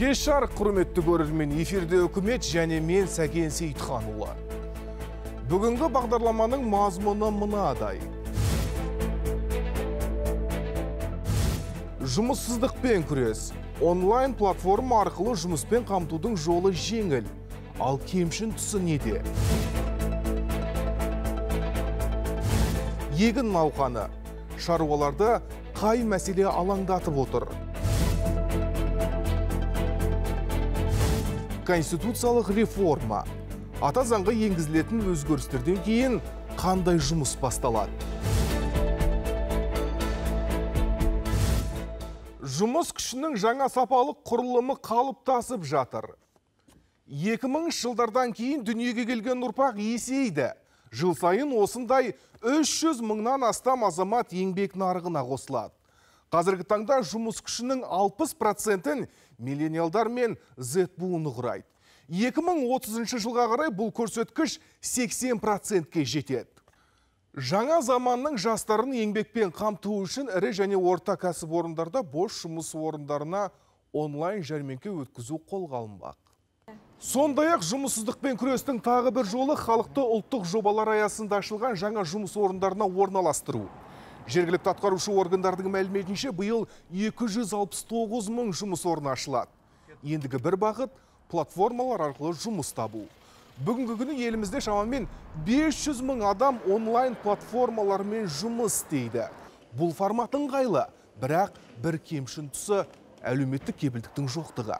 Кеш жарық, құрметті көрермен, эфирде үкімет және мен Сәкен Сейітханұлы. Бүгінгі бағдарламаның мазмұны мынадай. Жұмыссыздықпен күрес. Онлайн платформа арқылы жұмыспен қамтудың жолы жеңіл. Ал кемшін тұсы неде? Егін науқаны. Шаруаларды қай мәселе алаңдатып отыр? Конституциялық реформа. Ата заңға енгізілетін өзгерістерден кейін қандай жұмыс басталады? Жұмыс күшінің жаңа сапалық құрылымы қалыптасып жатыр. 2000 жылдардан кейін дүниеге келген ұрпақ есейді. Жыл сайын осындай 300 мыңнан астам азамат еңбек нарығына қосылады. Қазіргі таңда жұмыс күшінің 60%-ін миллениалдар мен Z буыны құрайды. 2030 жылға қарай бұл көрсеткіш 80%-ке жетеді. Жаңа заманның жастарын еңбекпен қамту үшін ірі және орта кәсіпорындарда бос жұмыс орындарына онлайн жәрмеңке өткізу қолға алынбақ. Сондай-ақ жұмыссыздықпен күрестің тағы бір жолы халықты ұлттық жобалар аясында ашылған жаңа жұмыс орындарына орналастыру. Жергілікті атқарушы органдардың мәліметінше биыл 269 мың жұмыс орны ашылады. Ендігі бір бағыт платформалар арқылы жұмыс табу. Бүгінгі күні елімізде шамамен 500 мың адам онлайн платформалармен жұмыс істейді. Бұл формат ыңғайлы, бірақ бір кемшін тұсы әлеуметтік кепілдіктің жоқтығы.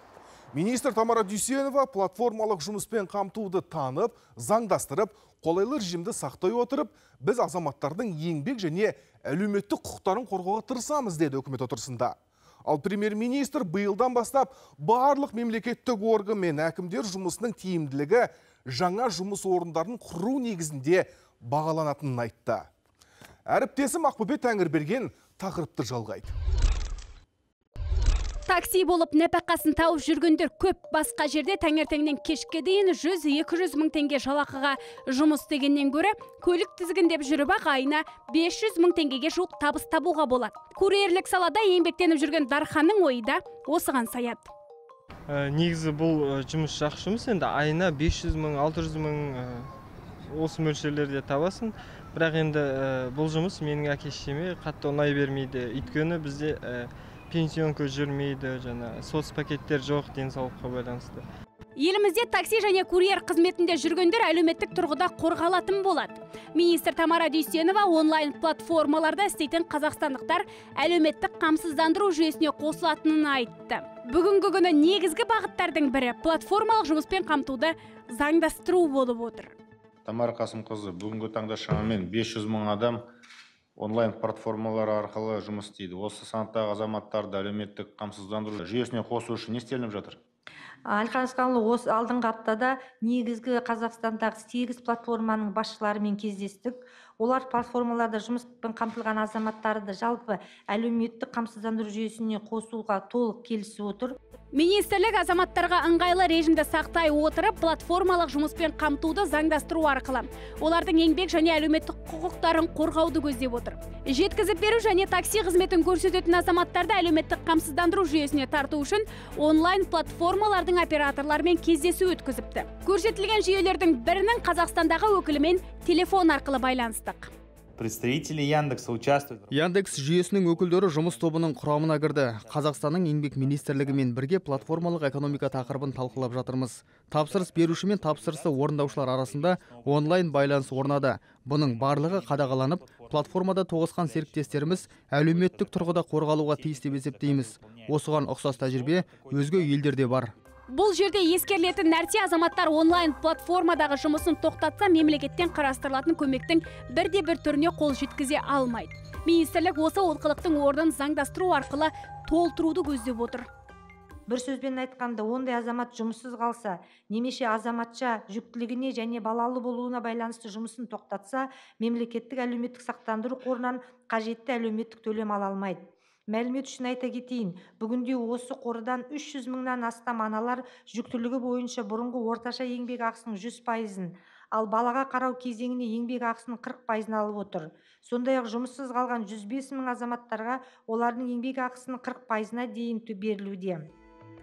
Министр Тамара Дүйсенова платформалық жұмыспен қамтуды танып, заңдастырып, қолайлы режимді сақтай отырып, біз азаматтардың еңбек және әлеуметтік құқықтарын қорғауға тырысамыз деді үкімет отырысында. Ал премьер-министр биылдан бастап барлық мемлекеттік орган мен әкімдер жұмысының тиімділігі жаңа жұмыс орындарын құру негізінде бағаланатынын айтты. Әріптесім Ақбөбе Тәңірберген тақырыпты жалғайды. Такси болып нәпақасын тауып жүргендер көп. Басқа жерде таңертеңнен кешке дейін 100-200 мың теңге жалақыға жұмыс дегеннен гөрі көлік тізгіндеп жүріп ақ айына 500 мың теңгеге жуық табыс табуға болады. Курьерлік салада еңбектеніп жүрген Дарханның ойы да осыған саяды. Негізі бұл жұмыс жақсы жұмыс, енді айына 500 мың, 600 мың осы мөлшерлерде табасын. Бірақ енді бұл жұмыс менің әке-шешеме қатты ұнай бермейді. Өйткені бізде пенсионка жүрмейді, соцпакеттер жоқ, денсаулыққа байланысты. Елімізде такси және курьер қызметінде жүргендер әлеуметтік тұрғыда қорғалатын болады. Министр Тамара Дүйсенова онлайн платформаларда істейтін қазақстандықтар әлеуметтік қамсыздандыру жүйесіне қосылатынын айтты. Бүгінгі күні негізгі бағыттардың бірі платформалық жұмыспен қамтуды заңдастыру болып отыр. Тамара Қасымқызы, бүгінгі таңда шамамен 500 мың адам онлайн платформалар арқылы жұмыс істейді. Осы санаттағы азаматтарды әлеуметтік қамсыздандыру жүйесіне қосу үшін не істелініп жатыр? Әлихан Асханұлы, осы алдыңғы аптада негізгі Қазақстандағы 8 платформаның басшыларымен кездестік. Олар платформаларда жұмыспен қамтылған азаматтарды жалпы әлеуметтік қамсыздандыру жүйесіне қосуға толық келісіп отыр. Министрлік азаматтарға ыңғайлы режимді сақтай отырып, платформалық жұмыспен қамтуды заңдастыру арқылы олардың еңбек және әлеуметтік құқықтарын қорғауды көздеп отыр. Жеткізіп беру және такси қызметін көрсететін азаматтарды әлеуметтік қамсыздандыру жүйесіне тарту үшін онлайн платформалардың операторларымен кездесу өткізіпті. Көрсетілген жүйелердің бірінің Қазақстандағы өкілімен телефон арқылы байланыстық. Представители Яндекса участвуют. Яндекс жүйесінің өкілдері жұмыс тобының құрамына кірді. Қазақстанның еңбек министрлігімен бірге платформалық экономика тақырыбын талқылап жатырмыз. Тапсырыс беруші мен тапсырысты орындаушылар арасында онлайн байланыс орнады. Бұның барлығы қадағаланып, платформада тоғысқан серіктестеріміз әлеуметтік тұрғыда қорғалуға тиіс деп есептейміз. Осыған ұқсас тәжірибе өзге елдерде бар. Бұл жерде ескерілетін нәрсе азаматтар онлайн платформадағы жұмысын тоқтатса мемлекеттен қарастырылатын көмектің бірде-бір түріне қол жеткізе алмайды. Министрлік осы олқылықтың орнын заңдастыру арқылы толтыруды көздеп отыр. Бір сөзбен айтқанда, ондай азамат жұмыссыз қалса, немесе азаматша жүктілігіне және балалы болуына байланысты жұмысын тоқтатса, мемлекеттік әлеуметтік сақтандыру қорынан қажетті әлеуметтік төлем ала алмайды. Мәлімет үшін айта кетейін, бүгінде осы қордан 300 мыңнан астам аналар жүктілігі бойынша бұрынғы орташа еңбек ақысының 100%-ін, ал балаға қарау кезеңіне еңбек ақысының 40%-ын алып отыр. Сондай-ақ жұмыссыз қалған 105 мың азаматтарға олардың еңбек ақысының 40%-на дейін берілуде.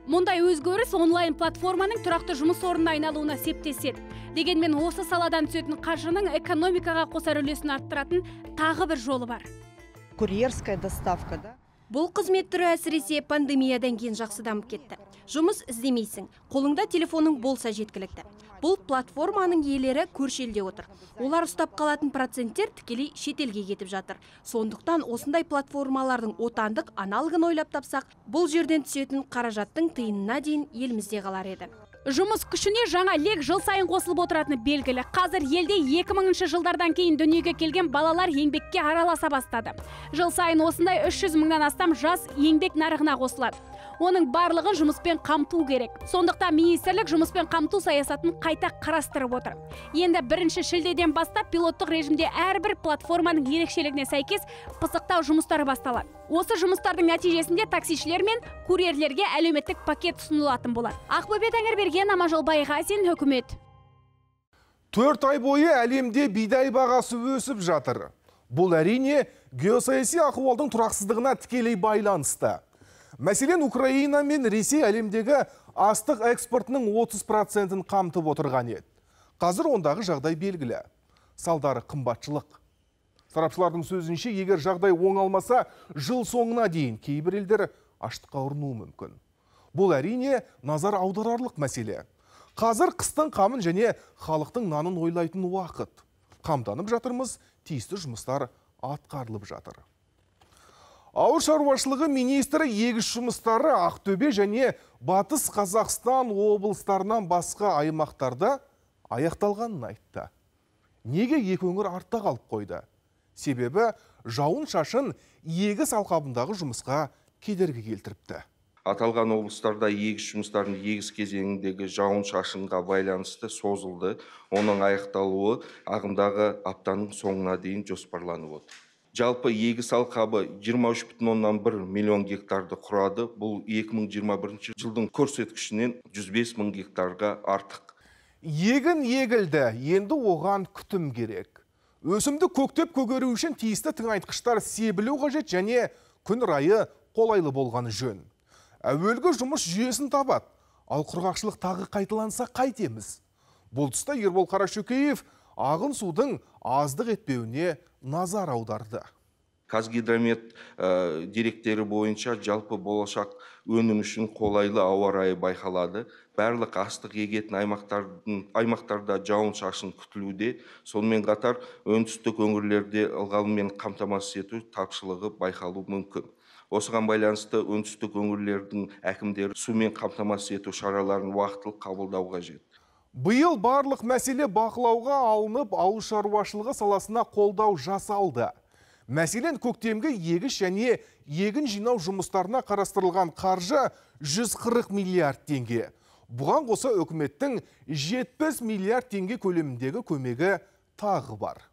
Мұндай өзгеріс онлайн платформаның тұрақты жұмыс орнына айналуына септеседі. Дегенмен осы саладан түсетін қаржының экономикаға қосар үлесін арттыратын тағы бір жолы бар. Курьерская доставка, да? Бұл қызмет түрі әсіресе пандемиядан кейін жақсы дамып кетті. Жұмыс іздемейсің, қолыңда телефоның болса жеткілікті. Бұл платформаның иелері көрші елде отыр. Олар ұстап қалатын проценттер тікелей шетелге кетіп жатыр. Сондықтан осындай платформалардың отандық аналогын ойлап тапсақ, бұл жерден түсетін қаражаттың тиынына дейін елімізде қалар еді. Жұмыс күшіне жаңа лек жыл сайын қосылып отыратыны белгілі. Қазір елде 2000 жылдардан кейін дүниеге келген балалар еңбекке араласа бастады. Жыл сайын осындай 300 мыңнан астам жас еңбек нарығына қосылады. Оның барлығын жұмыспен қамту керек. Сондықтан министрлік жұмыспен қамту саясатын қайта қарастырып отыр. Енді 1 шілдеден бастап пилоттық режимде әрбір платформаның ерекшелігіне сәйкес пысықтау жұмыстары басталады. Осы жұмыстардың нәтижесінде таксишілер мен курьерлерге әлеуметтік пакет ұсынылатын болады. Ақбөбет Тәңірберген, Аманжол Байғазин, үкімет. 4 ай бойы әлемде бидай бағасы өсіп жатыр. Бұл әрине геосаяси ахуалдың тұрақсыздығына тікелей байланысты. Мәселен, Украина мен Ресей әлемдегі астық экспортының 30%-ін қамтып отырған еді. Қазір ондағы жағдай белгілі. Салдары қымбатшылық. Сарапшылардың сөзінше, егер жағдай оңалмаса, жыл соңына дейін кейбір елдер аштыққа ұрынуы мүмкін. Бұл әрине назар аударарлық мәселе. Қазір қыстың қамын және халықтың нанын ойлайтын уақыт. Қамданып жатырмыз, тиісті жұмыстар атқарылып жатыр. Ауыл шаруашылығы министрі егіс жұмыстары Ақтөбе және Батыс Қазақстан облыстарынан басқа аймақтарда аяқталғанын айтты. Неге екі өңір артта қалып қойды? Себебі жауын шашын егіс алқабындағы жұмысқа кедергі келтіріпті. Аталған облыстарда егіс жұмыстарын егіс кезеңіндегі жауын шашынға байланысты созылды. Оның аяқталуы ағымдағы аптаның соңына дейін жоспарланып отыр. Жалпы егіс алқабы 23,1 миллион гектарды құрады. Бұл 2021 жылдың көрсеткішінен 105 мың гектарға артық. Егін егілді, енді оған күтім керек. Өсімді көктеп көгеру үшін тиісті тыңайтқыштар себілу қажет және күн райы қолайлы болғаны жөн. Әуелгі жұмыс жүйесін табады, ал құрғақшылық тағы қайталанса қайтеміз. Бұл тұста Ербол Қарашөкеев ағын судың аздық етпеуіне назар аударды. Қазгидромет деректері бойынша жалпы болашақ өнім үшін қолайлы ауа райы байқалады. Барлық астық егетін аймақтарда жауын шашын күтілуде. Сонымен қатар оңтүстік өңірлерде ылғалмен қамтамасыз ету тапшылығы байқалуы мүмкін. Осыған байланысты оңтүстік өңірлердің әкімдері сумен қамтамасыз ету шараларын уақытылы қабылдау қажет. Биыл барлық мәселе бақылауға алынып, ауыл шаруашылығы саласына қолдау жасалды. Мәселен, көктемгі егіс және егін жинау жұмыстарына қарастырылған қаржы 140 миллиард теңге. Бұған қоса үкіметтің 70 миллиард теңге көлеміндегі көмегі тағы бар.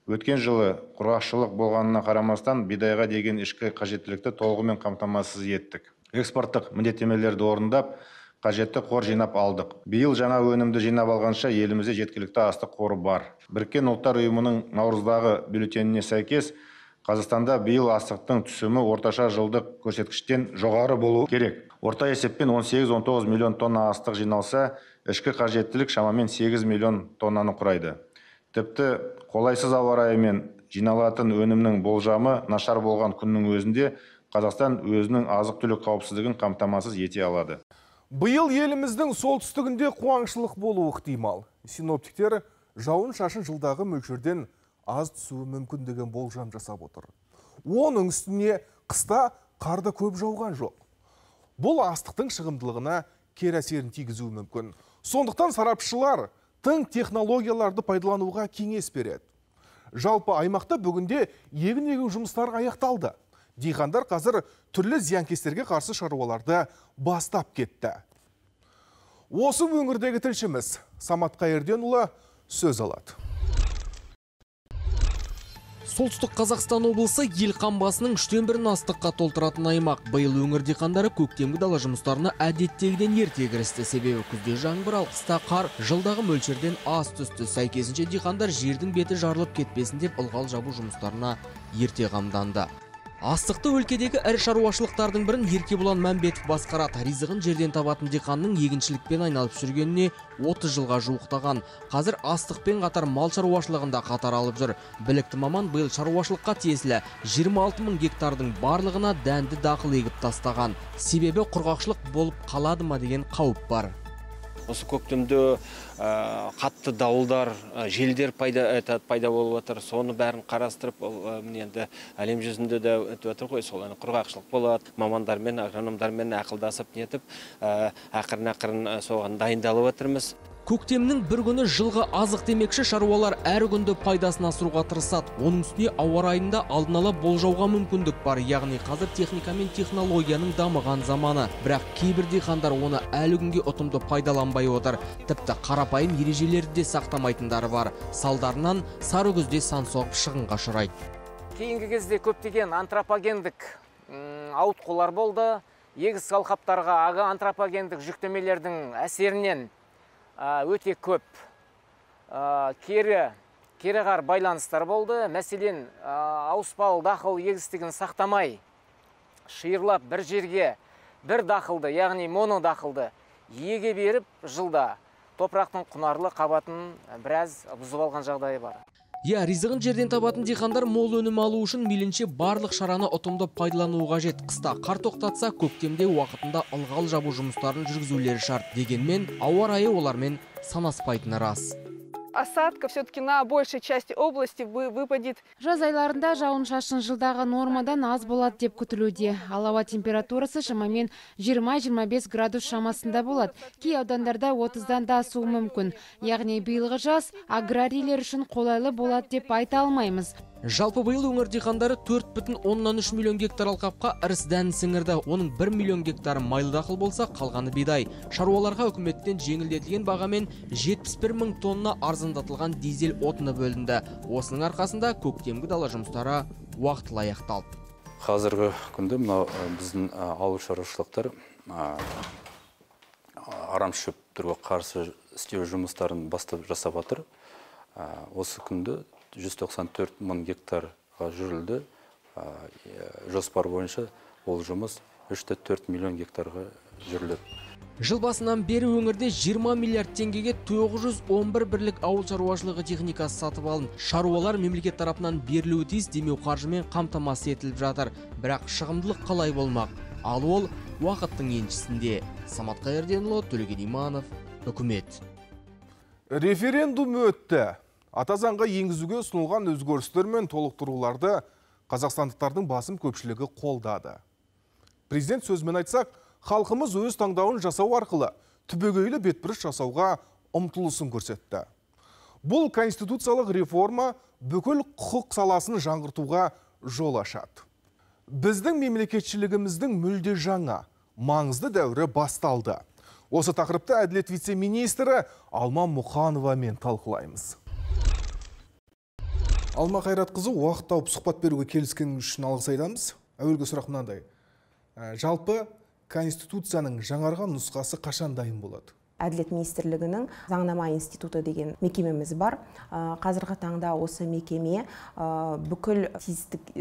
Өткен жылы құрғақшылық болғанына қарамастан бидайға деген ішкі қажеттілікті толығымен қамтамасыз еттік. Экспорттық міндеттемелерді орындап, қажетті қор жинап алдық. Биыл жаңа өнімді жинап алғанша елімізде жеткілікті астық қоры бар. Біріккен ұлттар ұйымының наурыздағы бюллетеніне сәйкес, Қазақстанда биыл астықтың түсімі орташа жылдық көрсеткіштен жоғары болу керек. Орта есеппен 18-19 миллион тонна астық жиналса, ішкі қажеттілік шамамен 8 миллион тоннаны құрайды. Тіпті қолайсыз ауа райымен жиналатын өнімнің болжамы нашар болған күннің өзінде Қазақстан өзінің азық-түлік қауіпсіздігін қамтамасыз ете алады. Биыл еліміздің солтүстігінде қуаңшылық болуы ықтимал. Синоптиктер жауын шашын жылдағы мөлшерден аз түсуі мүмкін деген болжам жасап отыр. Оның үстіне қыста қарды көп жауған жоқ. Бұл астықтың шығымдылығына кері әсерін тигізуі мүмкін. Сондықтан сарапшылар тың технологияларды пайдалануға кеңес береді. Жалпы аймақта бүгінде егін егу жұмыстары аяқталды. Диқандар қазір түрлі зиянкестерге қарсы шаруаларды бастап кетті. Осы өңірдегі тілшіміз Самат Қайырденұлы сөз алады. Солтүстік Қазақстан облысы ел қамбасының 3/1 астыққа толтыратын аймақ. Биыл өңір диқандары көктемгі дала жұмыстарына әдеттегіден ерте кірісті. Себебі күзде жаңбыр, ал қыста қар жылдағы мөлшерден аз түсті. Сәйкесінше диқандар жердің беті жарылып кетпесін деп ылғал жабу жұмыстарына ерте қамданды. Астықты өлкедегі ірі шаруашылықтардың бірін Еркебұлан Мәмбетов басқарады. Ризығын жерден табатын диқанның егіншілікпен айналып жүргеніне 30 жылға жуықтаған. Қазір астықпен қатар мал шаруашылығында қатар алып жүр. Білікті маман биыл шаруашылыққа тиесілі 26 мың гектардың барлығына дәнді дақыл егіп тастаған. Себебі құрғақшылық болып қалады ма деген қауіп бар. Осы көктемде қатты дауылдар, желдер пайда болып отыр. Соны бәрін қарастырып, енді әлем жүзінде де өтіп отыр ғой, сол құрғақшылық болады. Мамандармен, агрономдармен ақылдасып нетіп, ақырын соған дайындалып отырмыз. Көктемнің бір күні жылғы азық демекші шаруалар әр күнді пайдасын асыруға тырысады. Оның үстіне ауа райында алдын ала болжауға мүмкіндік бар. Яғни қазір техника мен технологияның дамыған заманы. Бірақ кейбір диқандар оны әлі күнге ұтымды пайдаланбай отыр. Тіпті қарапайым ережелерді де сақтамайтындары бар. Салдарынан сары күзде сан соғып шығынға ұшырайды. Кейінгі кезде көптеген антропогендік ауытқулар болды. Егіс алқаптарға ағы антропогендік жүктемелердің әсерінен өте көп кереғар байланыстар болды. Мәселен, ауыспалы дақыл егістігін сақтамай, шиырлап бір жерге бір дақылды, яғни моно дақылды еге беріп, жылда топырақтың құнарлы қабатын біраз бұзып алған жағдайы бар. Ризығын жерден табатын диқандар мол өнім алу үшін мейлінше барлық шараны ұтымды пайдалану қажет. Қыста қар тоқтатса, көктемде уақытында ылғал жабу жұмыстарын жүргізулері шарт. Дегенмен, ауа райы олармен санаспайтыны рас. Осадка все-таки на большей части области выпадет. Жаз айларында жауын-шашын жылдағы нормадан аз болады деп күтілуде. Ал ауа температурасы шамамен 20-25 градус шамасында болады. Кей аудандарда 30-дан да асуы мүмкін. Яғни биылғы жаз аграрийлер үшін қолайлы болады деп айта алмаймыз. Жалпы биыл өңір диқандары 4,3 миллион гектар алқапқа іріс дәнін сіңірді. Оның 1 миллион гектары майлы дақыл болса, қалғаны бидай. Шаруаларға үкіметтен жеңілдетілген бағамен 71 мың тонна арзандатылған дизель отыны бөлінді. Осының арқасында көктемгі дала жұмыстары уақытылы аяқталды. Қазіргі күнде біздің ауыл шаруашылықтар арам шөптерге қарсы істеу жұмыстарын бастап жасап жатыр. Осы күнде 194 мың гектарға жүрілді. Жоспар бойынша ол жұмыс 3,4 миллион гектарға жүрілді. Жыл басынан бері өңірде 20 миллиард теңгеге 911 бірлік ауыл шаруашылығы техникасы сатып алын. Шаруалар мемлекет тарапынан берілуі тиіс демеу қаржымен қамтамасыз етіліп жатыр. Бірақ шығымдылық қалай болмақ? Ал ол уақыттың еншісінде. Самат Қайырденұлы, Төлеген Иманов, үкімет. Референдум өтті. Ата заңға енгізуге ұсынылған өзгерістер мен толықтыруларды қазақстандықтардың басым көпшілігі қолдады. Президент сөзімен айтсақ, халқымыз өз таңдауын жасау арқылы түбегейлі бетбұрыс жасауға ұмтылысын көрсетті. Бұл конституциялық реформа бүкіл құқық саласын жаңғыртуға жол ашады. Біздің мемлекетшілігіміздің мүлде жаңа, маңызды дәуірі басталды. Осы тақырыпты әділет вице-министрі Алма Мұқановамен талқылаймыз. Алма Қайратқызы, уақыт тауып сұхбат беруге келіскеніңіз үшін алғыс айтамыз. Әуелгі сұрақ мынандай. Жалпы Конституцияның жаңарған нұсқасы қашан дайын болады? Әділет министрлігінің заңнама институты деген мекемеміз бар. Қазіргі таңда осы мекеме бүкіл тиістік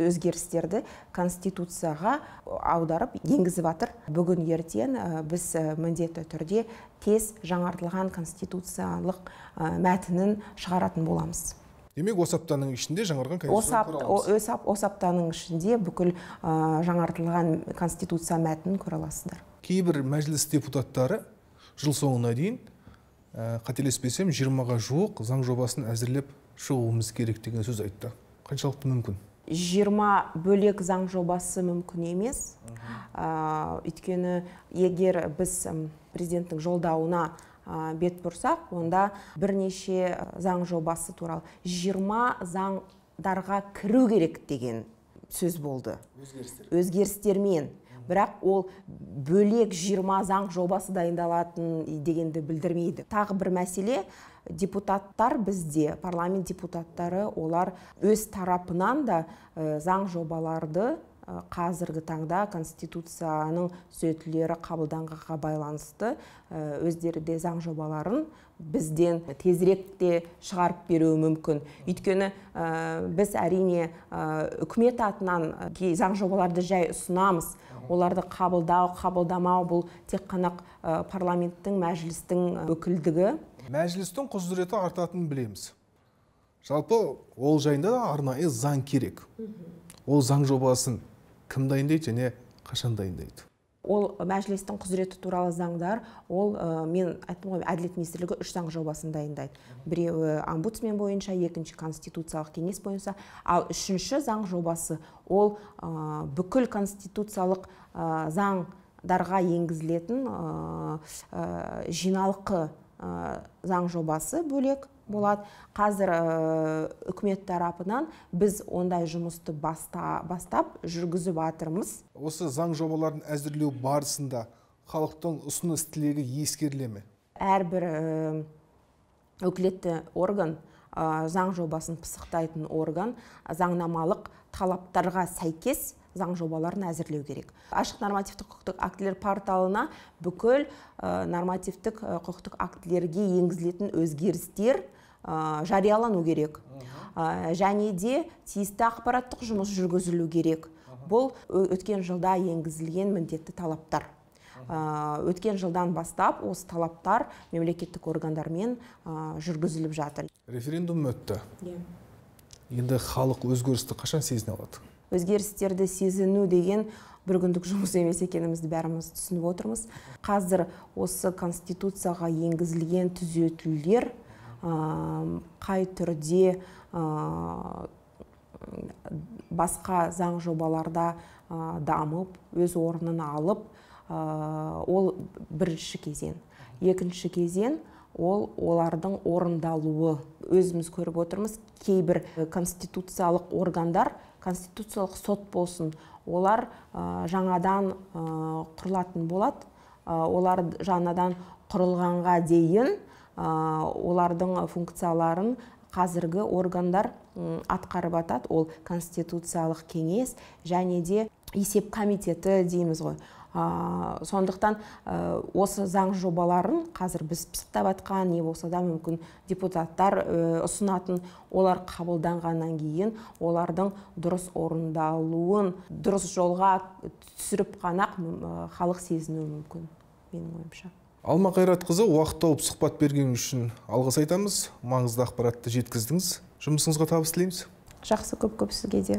өзгерістерді Конституцияға аударып енгізіп жатыр. Бүгін ертең біз міндетті түрде тез жаңартылған конституциялық мәтінін шығаратын боламыз. Демек, осы аптаның ішінде жаңарған конституция осы аптаның ішінде бүкіл жаңартылған конституция мәтінін көре аласыздар. Кейбір мәжіліс депутаттары жыл соңына дейін, қателеспесем, 20-ға жуық заң жобасын әзірлеп шығуымыз керек деген сөз айтты. Қаншалықты мүмкін? 20 бөлек заң жобасы мүмкін емес. Өйткені егер біз президенттің жолдауына бет бұрсақ, онда бірнеше заң жобасы туралы 20 заңдарға кіру керек деген сөз болды. Өзгерістермен. Бірақ ол бөлек 20 заң жобасы дайындалатын дегенді білдірмейді. Тағы бір мәселе, депутаттар бізде, парламент депутаттары, олар өз тарапынан да заң жобаларды қазіргі таңда Конституцияның түзетулері қабылданғанға байланысты өздері де заң жобаларын бізден тезірек те шығарып беруі мүмкін. Өйткені біз әрине үкімет атынан заң жобаларды жай ұсынамыз. Оларды қабылдау, қабылдамау бұл тек қана парламенттің, мәжілістің өкілдігі. Мәжілістің құзыреті артатынын білеміз. Жалпы ол жайында да арнайы заң керек. Ол заң жобасын кім дайындайды және қашан дайындайды? Ол мәжілістің құзыреті туралы заңдар, ол мен айттым ғой, әділет министрлігі 3 заң жобасын дайындайды. Біреуі омбудсмен бойынша, екінші конституциялық кеңес бойынша, ал үшінші заң жобасы ол бүкіл конституциялық заңдарға енгізілетін жиналқы заң жобасы бөлек болады. Қазір үкімет тарапынан біз ондай жұмысты бастап жүргізіп жатырмыз. Осы заң жобаларын әзірлеу барысында халықтың ұсыныс тілегі ескеріле ме? Әрбір өкілетті орган, заң жобасын пысықтайтын орган, заңнамалық талаптарға сәйкес заң жобаларын әзірлеу керек. Ашық нормативтік құқықтық актілер порталына бүкіл нормативтік құқықтық актілерге енгізілетін өзгерістер жариялану керек. Және де тиісті ақпараттық жұмыс жүргізілу керек. Бұл өткен жылда енгізілген міндетті талаптар. Өткен жылдан бастап осы талаптар мемлекеттік органдармен жүргізіліп жатыр. Референдум өтті. Енді халық өзгерісті қашан сезіне алады? Өзгерістерді сезіну деген бір күндік жұмыс емес екенімізді бәріміз түсініп отырмыз. Қазір осы Конституцияға енгізілген түзетулер қай түрде басқа заң жобаларда дамып, өз орнын алып, ол бірінші кезең. Екінші кезең олардың орындалуы. Өзіміз көріп отырмыз, кейбір конституциялық органдар, конституциялық сот болсын, олар жаңадан құрылатын болады. Олар жаңадан құрылғанға дейін олардың функцияларын қазіргі органдар атқарып атады. Ол конституциялық кеңес және де есеп комитеті дейміз ғой. Сондықтан осы заң жобаларын қазір біз пысықтап атқан, не болса да мүмкін депутаттар ұсынатын, олар қабылданғаннан кейін олардың дұрыс орындалуын, дұрыс жолға түсіріп қана халық сезінуі мүмкін, менің ойымша. Алма Қайратқызы, уақыт тауып сұхбат берген үшін алғыс айтамыз. Маңызды ақпаратты жеткіздіңіз. Жұмысыңызға табыс тілейміз. Жақсы, көп сізге де.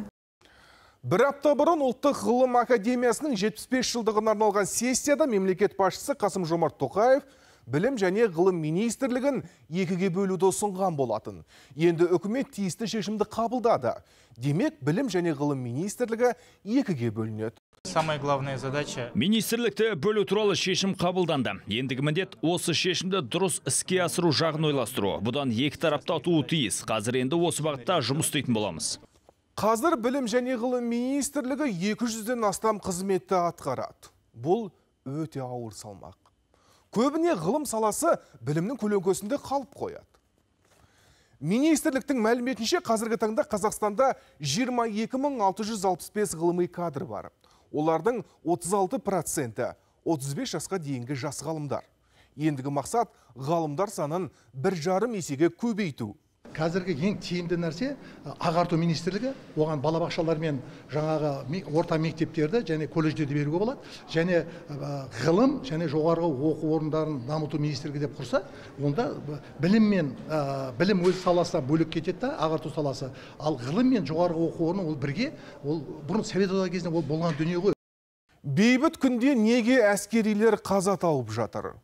Бір апта бұрын Ұлттық ғылым академиясының 75 жылдығына арналған сессияда мемлекет басшысы Қасым-Жомарт Тоқаев білім және ғылым министрлігін екіге бөлуді ұсынған болатын. Енді үкімет тиісті шешімді қабылдады. Демек, білім және ғылым министрлігі екіге бөлінеді. Самая главная задача. Министрлікті бөлу туралы шешім қабылданды. Ендігі міндет осы шешімді дұрыс іске асыру жағын ойластыру. Бұдан екі тарапта туы тиіс. Қазір енді осы бағытта жұмыс істейтін боламыз. Қазір білім және ғылым министрлігі 200-ден астам қызметті атқарады. Бұл өте ауыр салмақ. Көбіне ғылым саласы білімнің көлеңкесінде қалып қояды. Министрліктің мәліметінше қазіргі таңда Қазақстанда 22.665 ғылыми кадр бар. Олардың 36% 35 жасқа дейінгі жас ғалымдар. Ендігі мақсат ғалымдар санын 1,5 есеге көбейту. Қазіргі ең тиімді нәрсе ағарту министрлігі, оған балабақшалар мен жаңағы орта мектептерді және колледждерді беруге болады. Және ғылым және жоғарғы оқу орындарын дамыту министрлігі деп құрса, онда білім өз саласына бөлек кетеді, ағарту саласы. Ал ғылым мен жоғарғы оқу орны ол бірге, ол бұрын Совет одағы кезінде ол болған дүние ғой. Бейбіт күнде неге әскерилер қаза тауып жатыр?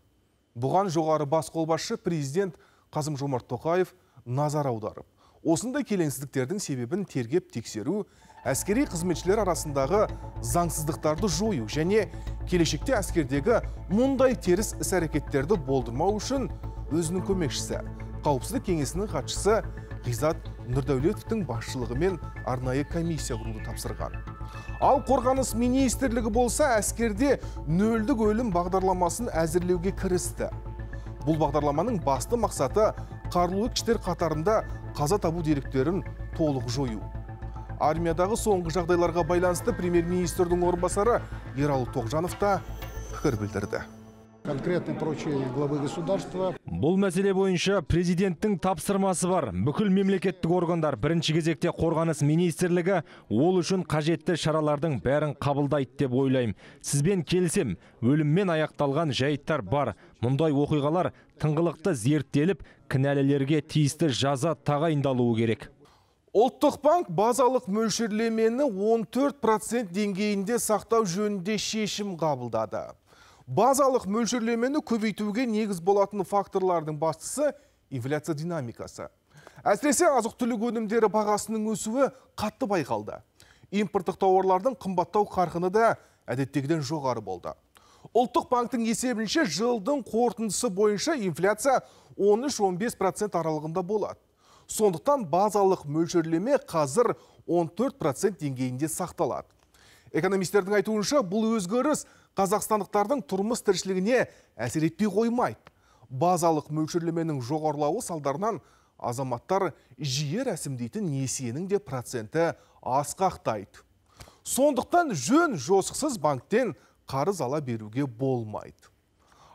Бұған жоғары бас қолбасшы президент Қасым-Жомарт Тоқаев назар аударып, осындай келеңсіздіктердің себебін тергеп тексеру, әскери қызметшілер арасындағы заңсыздықтарды жою және келешекте әскердегі мұндай теріс іс-әрекеттерді болдырмау үшін өзінің көмекшісі, қауіпсіздік кеңесінің хатшысы Ғизат Нұрдәулетовтің басшылығымен арнайы комиссия құруды тапсырған. Ал қорғаныс министрлігі болса әскерде нөлдік өлім бағдарламасын әзірлеуге кірісті. Бұл бағдарламаның басты мақсаты қарулы күштер қатарында қаза табу деректерін толық жою. армиядағы соңғы жағдайларға байланысты премьер-министрдің орынбасары Ералы Тоғжанов та пікір білдірді. Конкретное поручение главы государства. Бұл мәселе бойынша президенттің тапсырмасы бар. Бүкіл мемлекеттік органдар бірінші кезекте қорғаныс министрлігі ол үшін қажетті шаралардың бәрін қабылдайды деп ойлаймын. Сізбен келісем, өліммен аяқталған жайттар бар. Мұндай оқиғалар тыңғылықты зерттеліп, кінәлілерге тиісті жаза тағайындалуы керек. Ұлттық банк базалық мөлшерлемені 14% деңгейінде сақтау жөнінде шешім қабылдады. Базалық мөлшерлемені көбейтуге негіз болатын факторлардың бастысы инфляция динамикасы. Әсіресе азық-түлік өнімдері бағасының өсуі қатты байқалды. Импорттық тауарлардың қымбаттау қарқыны да әдеттегіден жоғары болды. Ұлттық банктың есебінше жылдың қорытындысы бойынша инфляция 13-15% аралығында болады. Сондықтан базалық мөлшерлеме қазір 14% деңгейінде сақталады. Экономистердің айтуынша бұл өзгеріс қазақстандықтардың тұрмыс тіршілігіне әсер етпей қоймайды. Базалық мөлшерлеменің жоғарылауы салдарынан азаматтар жиі рәсімдейтін несиенің де проценті асқақтайды. Сондықтан жөн жосықсыз банктен қарыз ала беруге болмайды.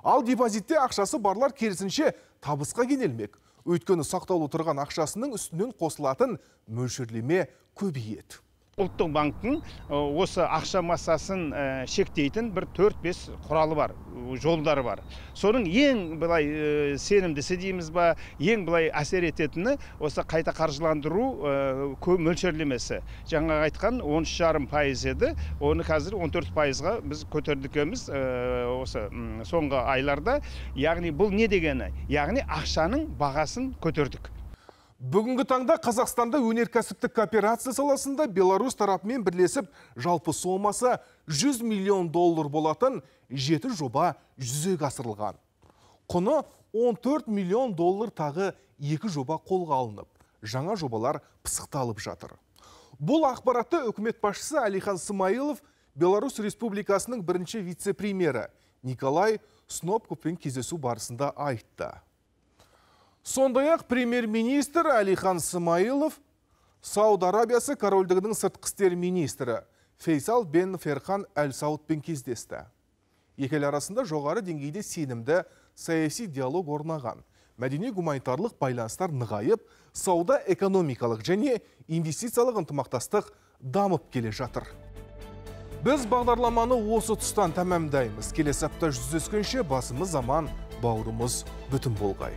Ал депозитте ақшасы барлар керісінше табысқа кенелмек. Өйткені сақтаулы тұрған ақшасының үстінен қосылатын мөлшерлеме көбейеді. Ұлттық банктың осы ақша массасын шектейтін бір 4-5 құралы бар, жолдары бар. Соның ең былай сенімдісі дейміз ба, ең былай әсер ететіні осы қайта қаржыландыру мөлшерлемесі. Жаңа айтқан 13,5% еді, оны қазір 14%-ға біз көтердікеміз осы соңғы айларда. Яғни бұл не дегені? Яғни ақшаның бағасын көтердік. Бүгінгі таңда Қазақстанда өнеркәсіптік кооперация саласында Беларусь тарапымен бірлесіп жалпы сомасы $100 миллион болатын 7 жоба жүзеге асырылған. Құны $14 миллион тағы 2 жоба қолға алынып, жаңа жобалар пысықталып жатыр. Бұл ақпаратты үкімет басшысы Әлихан Смайылов Беларусь Республикасының бірінші вице-премьері Николай Снопковпен кездесу барысында айтты. Сондай-ақ премьер-министр Әлихан Смайылов Сауд Арабиясы корольдігінің сыртқы істер министрі Фейсал бен Ферхан Әл-Саудпен кездесті. Екі ел арасында жоғары деңгейде сенімді саяси диалог орнаған. Мәдени-гуманитарлық байланыстар нығайып, сауда экономикалық және инвестициялық ынтымақтастық дамып келе жатыр. Біз бағдарламаны осы тұстан тәмамдаймыз. Келесі апта жүздескенше басымыз аман, бауырымыз бүтін болғай.